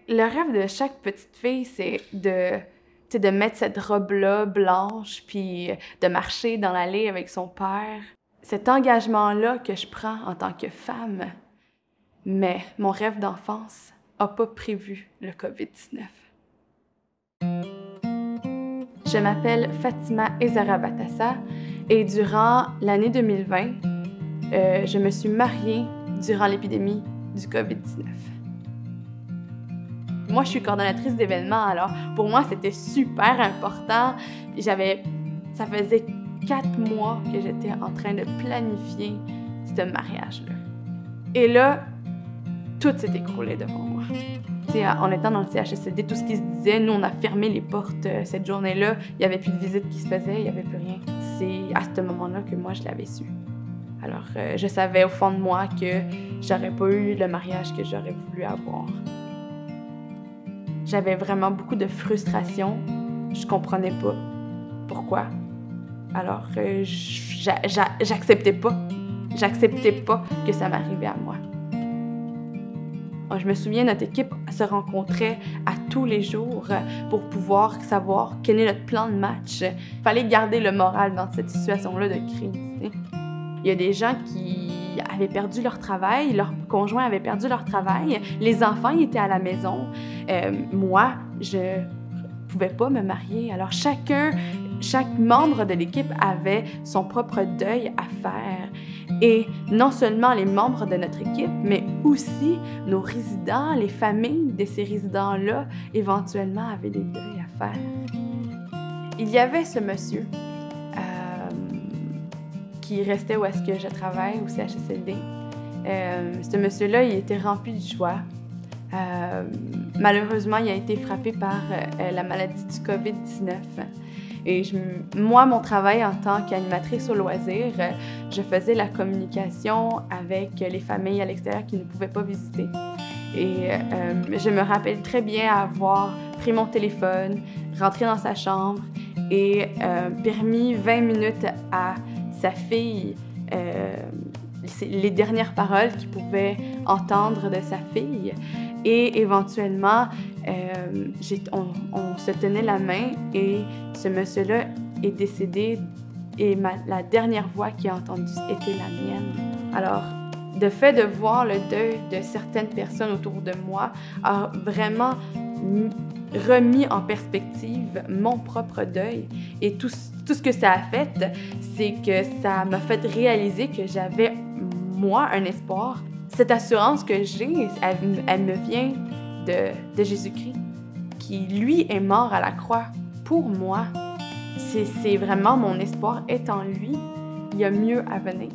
le rêve de chaque petite fille, c'est de mettre cette robe-là blanche, puis de marcher dans l'allée avec son père. Cet engagement-là que je prends en tant que femme. Mais mon rêve d'enfance n'a pas prévu le COVID-19. Je m'appelle Fatima Ezara Batassa et durant l'année 2020, je me suis mariée durant l'épidémie du COVID-19. Moi, je suis coordonnatrice d'événements, alors pour moi, c'était super important. Ça faisait 4 mois que j'étais en train de planifier ce mariage-là. Et là, tout s'est écroulé devant moi. En étant dans le CHSLD, tout ce qui se disait, nous, on a fermé les portes cette journée-là. Il n'y avait plus de visites qui se faisaient, il n'y avait plus rien. C'est à ce moment-là que moi, je l'avais su. Alors, je savais au fond de moi que j'aurais pas eu le mariage que j'aurais voulu avoir. J'avais vraiment beaucoup de frustration. Je comprenais pas pourquoi. Alors, j'acceptais pas. J'acceptais pas que ça m'arrivait à moi. Je me souviens, notre équipe se rencontrait à tous les jours pour pouvoir savoir quel est notre plan de match. Il fallait garder le moral dans cette situation-là de crise. Il y a des gens qui avaient perdu leur travail, leurs conjoints avaient perdu leur travail, les enfants ils étaient à la maison. Moi, je pouvais pas me marier. Alors chaque membre de l'équipe avait son propre deuil à faire. Et non seulement les membres de notre équipe, mais aussi nos résidents, les familles de ces résidents-là, éventuellement avaient des deuils à faire. Il y avait ce monsieur qui restait où est-ce que je travaille, au CHSLD. Ce monsieur-là, il était rempli de joie. Malheureusement, il a été frappé par la maladie du COVID-19. Et moi, mon travail en tant qu'animatrice au loisir, je faisais la communication avec les familles à l'extérieur qui ne pouvaient pas visiter. Et je me rappelle très bien avoir pris mon téléphone, rentré dans sa chambre et permis 20 minutes à sa fille, les dernières paroles qu'il pouvait entendre de sa fille. Et éventuellement, on se tenait la main et ce monsieur-là est décédé et la dernière voix qu'il a entendue était la mienne. Alors, le fait de voir le deuil de certaines personnes autour de moi a vraiment remis en perspective mon propre deuil. Et tout ce que ça a fait, c'est que ça m'a fait réaliser que j'avais, moi, un espoir. Cette assurance que j'ai, elle me vient de Jésus-Christ, qui, lui, est mort à la croix pour moi. C'est vraiment mon espoir est en lui. Il y a mieux à venir.